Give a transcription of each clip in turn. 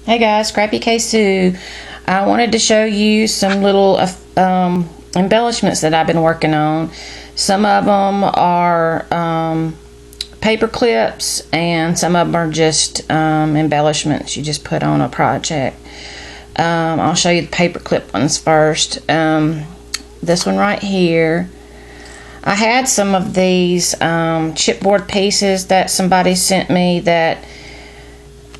Hey guys, Scrappy K Sue. I wanted to show you some little embellishments that I've been working on. Some of them are paper clips, and some of them are just embellishments you just put on a project. I'll show you the paper clip ones first. This one right here. I had some of these chipboard pieces that somebody sent me that,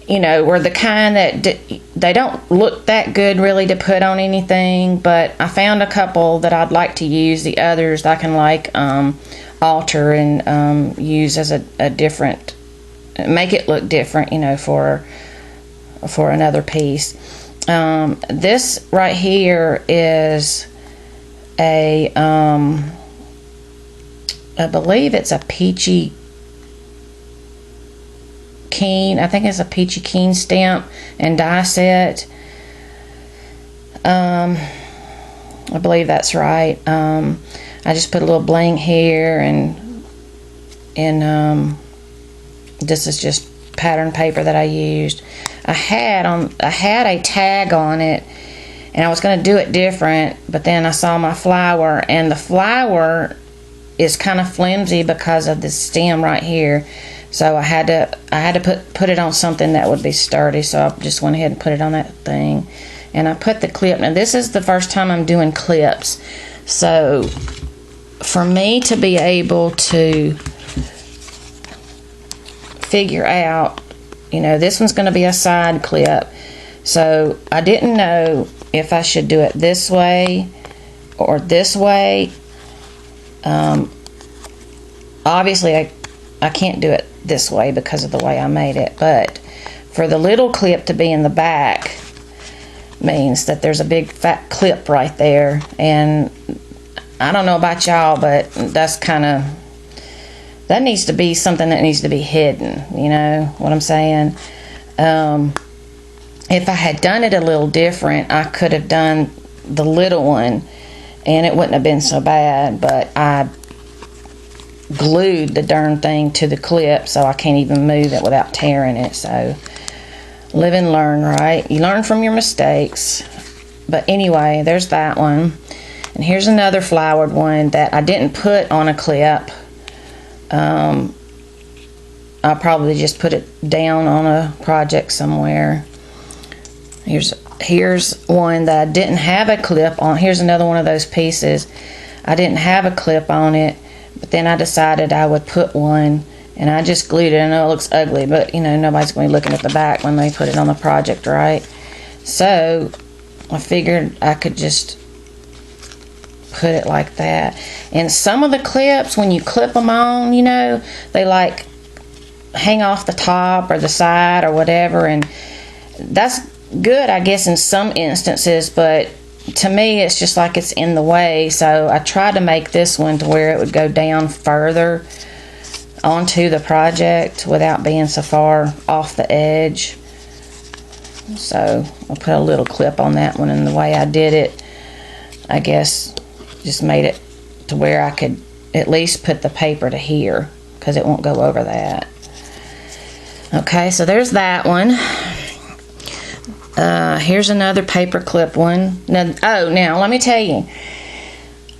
you know, were the kind that they don't look that good really to put on anything, but I found a couple that I'd like to use. The others I can alter and use as a different, make it look different, you know, for another piece. This right here is a I believe it's a peachy keen. I think it's a peachy keen stamp and die set. I believe that's right. I just put a little bling here, and this is just pattern paper that I used. I had a tag on it, and I was going to do it different, but then I saw my flower, and the flower is kind of flimsy because of this stem right here. So I had to put it on something that would be sturdy, so I just went ahead and put it on that thing. And I put the clip. Now this is the first time I'm doing clips, so for me to be able to figure out, you know, this one's going to be a side clip, so I didn't know if I should do it this way or this way. Obviously I can't do it this way because of the way I made it, but for the little clip to be in the back means that there's a big fat clip right there, and I don't know about y'all, but that needs to be something that needs to be hidden, you know what I'm saying? If I had done it a little different, I could have done the little one and it wouldn't have been so bad, but I glued the darn thing to the clip, so I can't even move it without tearing it. So live and learn, right? You learn from your mistakes. But anyway, there's that one, and here's another flowered one that I didn't put on a clip. I'll probably just put it down on a project somewhere. Here's one that I didn't have a clip on. Here's another one of those pieces. I didn't have a clip on it, but then I decided I would put one, and I just glued it. I know it looks ugly, but you know, nobody's going to be looking at the back when they put it on the project, right? So I figured I could just put it like that. And some of the clips, when you clip them on, you know, they like hang off the top or the side or whatever, and that's good, I guess, in some instances, but to me it's just like it's in the way. So I tried to make this one to where it would go down further onto the project without being so far off the edge. So I'll put a little clip on that one, and the way I did it, I guess, just made it to where I could at least put the paper to here, because it won't go over that. Okay, so there's that one. Here's another paper clip one. Now let me tell you,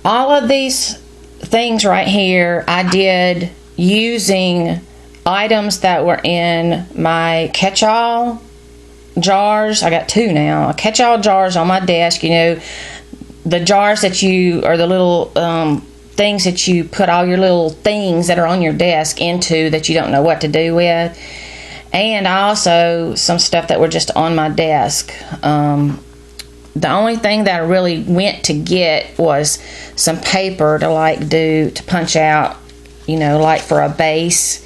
all of these things right here I did using items that were in my catch-all jars. I got two now. Catch-all jars on my desk, you know, the jars that you, or the little things that you put all your little things that are on your desk into that you don't know what to do with. And also some stuff that were just on my desk. The only thing that I really went to get was some paper to punch out, you know, like for a base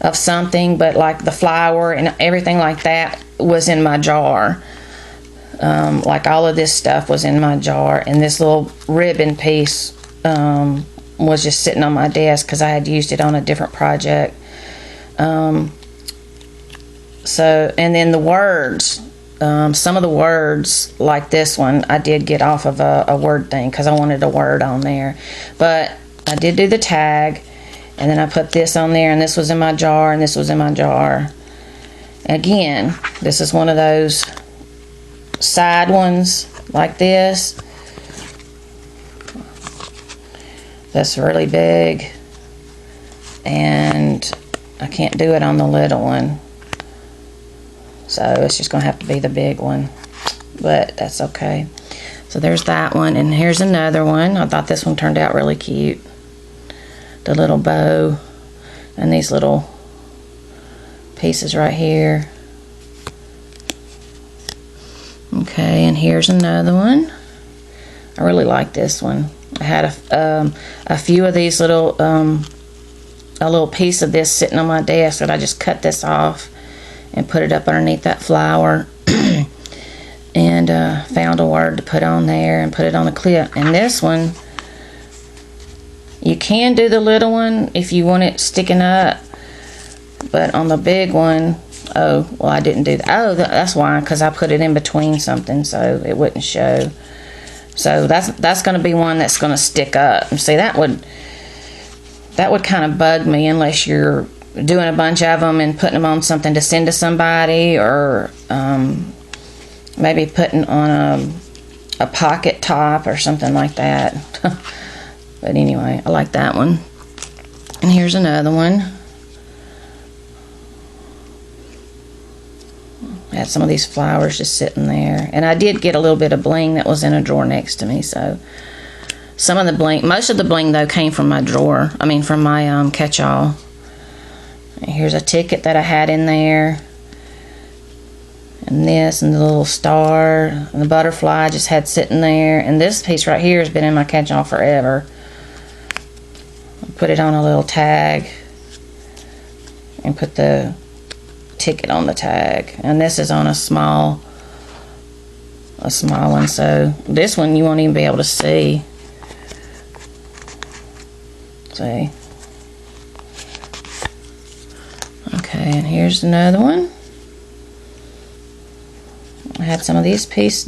of something, but like the flower and everything like that was in my jar. Like all of this stuff was in my jar, and this little ribbon piece was just sitting on my desk because I had used it on a different project. So, and then the words, some of the words like this one I did get off of a word thing because I wanted a word on there, but I did do the tag, and then I put this on there, and this was in my jar, and this was in my jar, Again, this is one of those side ones like this. That's really big, and I can't do it on the little one, so it's just gonna have to be the big one, but that's okay. So there's that one, and here's another one. I thought this one turned out really cute. The little bow and these little pieces right here. Okay, and here's another one. I really like this one. I had a few of these little, a little piece of this sitting on my desk, that I just cut this off and put it up underneath that flower. And found a word to put on there and put it on a clip. And this one, you can do the little one if you want it sticking up, but on the big one, oh, well, I didn't do that. Oh, that's why, because I put it in between something so it wouldn't show. So that's going to be one that's going to stick up. And see, that would kind of bug me unless you're doing a bunch of them and putting them on something to send to somebody, or maybe putting on a pocket top or something like that. But anyway, I like that one. And here's another one. I had some of these flowers just sitting there, and I did get a little bit of bling that was in a drawer next to me. So some of the bling, most of the bling though, came from my drawer. I mean, from my catch-all. Here's a ticket that I had in there. And this, and the little star, and the butterfly I just had sitting there. And this piece right here has been in my catch-all forever. I put it on a little tag and put the ticket on the tag. And this is on a small one, so this one you won't even be able to see. See? Okay, and here's another one. I had some of these pieces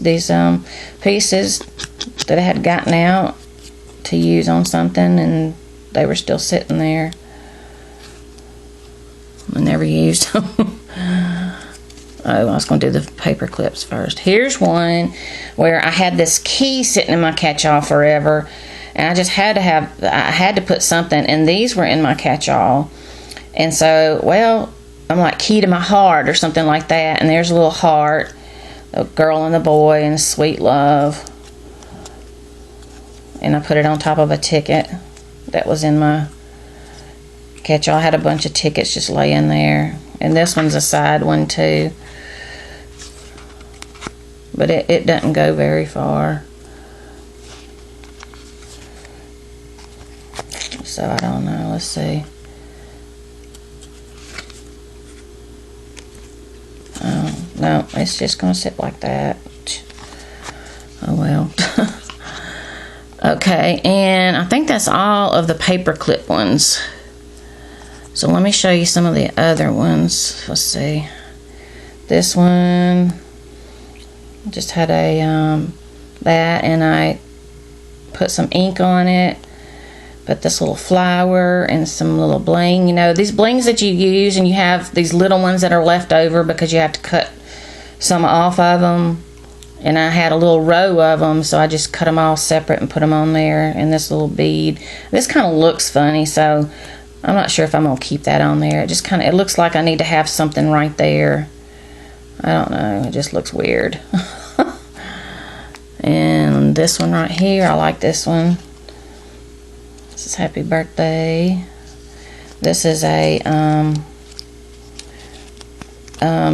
that I had gotten out to use on something, and they were still sitting there. I never used them. Oh, I was going to do the paper clips first. Here's one where I had this key sitting in my catch-all forever, and I just had to put something, and these were in my catch-all. And so, well, I'm like, key to my heart or something like that, and there's a little heart, a girl and a boy, and sweet love. And I put it on top of a ticket that was in my catch-all. I had a bunch of tickets just laying there. And this one's a side one too, but it doesn't go very far. So I don't know, let's see. Oh, no, it's just gonna sit like that. Oh well. Okay, and I think that's all of the paperclip ones. So let me show you some of the other ones. Let's see. This one just had a that, and I put some ink on it. Put this little flower and some little bling. You know, these blings that you use, and you have these little ones that are left over because you have to cut some off of them. And I had a little row of them, so I just cut them all separate and put them on there. And this little bead. This kind of looks funny, so I'm not sure if I'm going to keep that on there. It looks like I need to have something right there. I don't know. It just looks weird. And this one right here, I like this one. This is Happy Birthday. This is a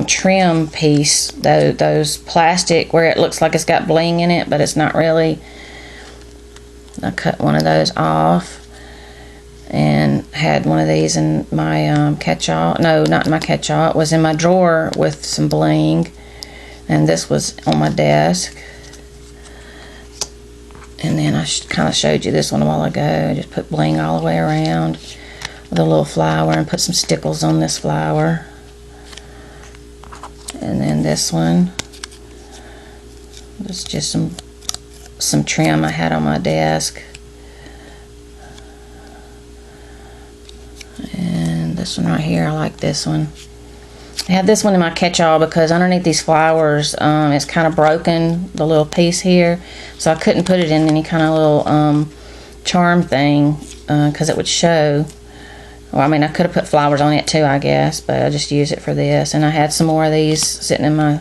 trim piece, those plastic where it looks like it's got bling in it, but it's not really. I cut one of those off and had one of these in my catch-all. No, not in my catch-all. It was in my drawer with some bling, and this was on my desk. And then I kind of showed you this one a while ago. I just put bling all the way around with a little flower, and put some stickles on this flower. And then this one, it's just some trim I had on my desk. And this one right here, I like this one. I had this one in my catch-all because underneath these flowers, it's kind of broken, the little piece here. So I couldn't put it in any kind of little charm thing because it would show. Well, I mean, I could have put flowers on it too, I guess, but I just used it for this. And I had some more of these sitting in my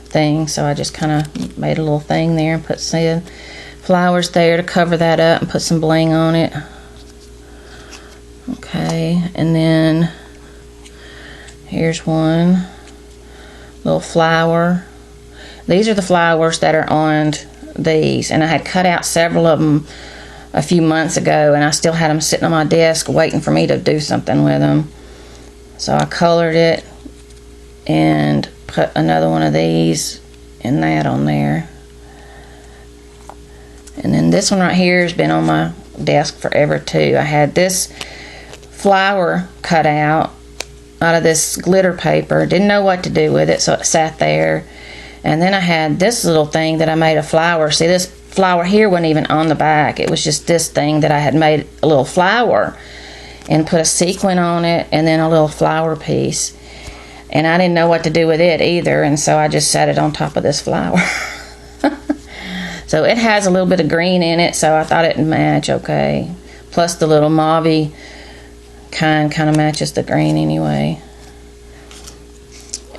thing, so I just kind of made a little thing there and put some flowers there to cover that up and put some bling on it. Okay, and then here's one little flower. These are the flowers that are on these, and I had cut out several of them a few months ago, and I still had them sitting on my desk waiting for me to do something with them. So I colored it and put another one of these and that on there. And then this one right here has been on my desk forever too. I had this flower cut out of this glitter paper. Didn't know what to do with it, so it sat there. And then I had this little thing that I made a flower. See, this flower here wasn't even on the back. It was just this thing that I had made a little flower and put a sequin on it and then a little flower piece. And I didn't know what to do with it either, and so I just set it on top of this flower. So it has a little bit of green in it, so I thought it'd match okay. Plus the little mauve kind of matches the green anyway.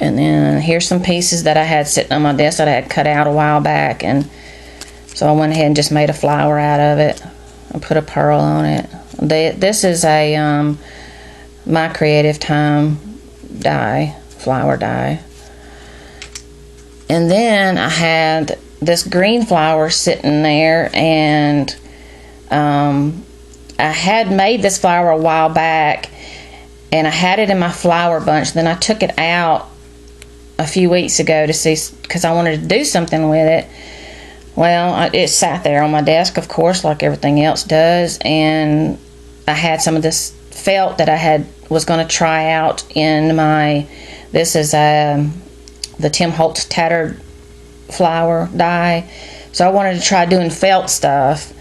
And then here's some pieces that I had sitting on my desk that I had cut out a while back, and so I went ahead and just made a flower out of it. I put a pearl on it. This is a My Creative Time die, flower die. And then I had this green flower sitting there, and I had made this flower a while back, and I had it in my flower bunch. Then I took it out a few weeks ago to see, because I wanted to do something with it. Well, it sat there on my desk, of course, like everything else does, and I had some of this felt that I was going to try out in my, this is the Tim Holtz Tattered Flower die, so I wanted to try doing felt stuff,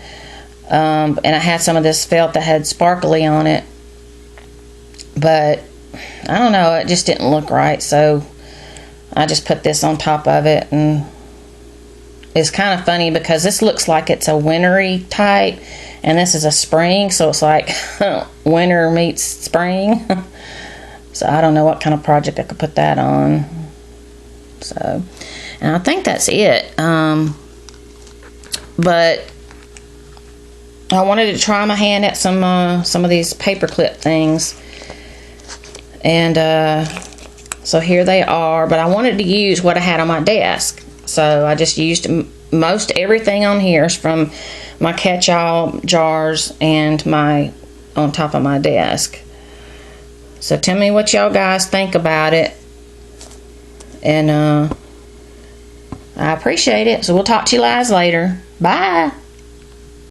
and I had some of this felt that had sparkly on it, but I don't know, it just didn't look right, so I just put this on top of it. And it's kind of funny because this looks like it's a wintry type, and this is a spring, so it's like winter meets spring. So I don't know what kind of project I could put that on. So, and I think that's it. But I wanted to try my hand at some of these paperclip things, and so here they are. But I wanted to use what I had on my desk. So I just used most everything on here is from my catch-all jars and on top of my desk. So tell me what y'all guys think about it. And I appreciate it. So we'll talk to you guys later. Bye.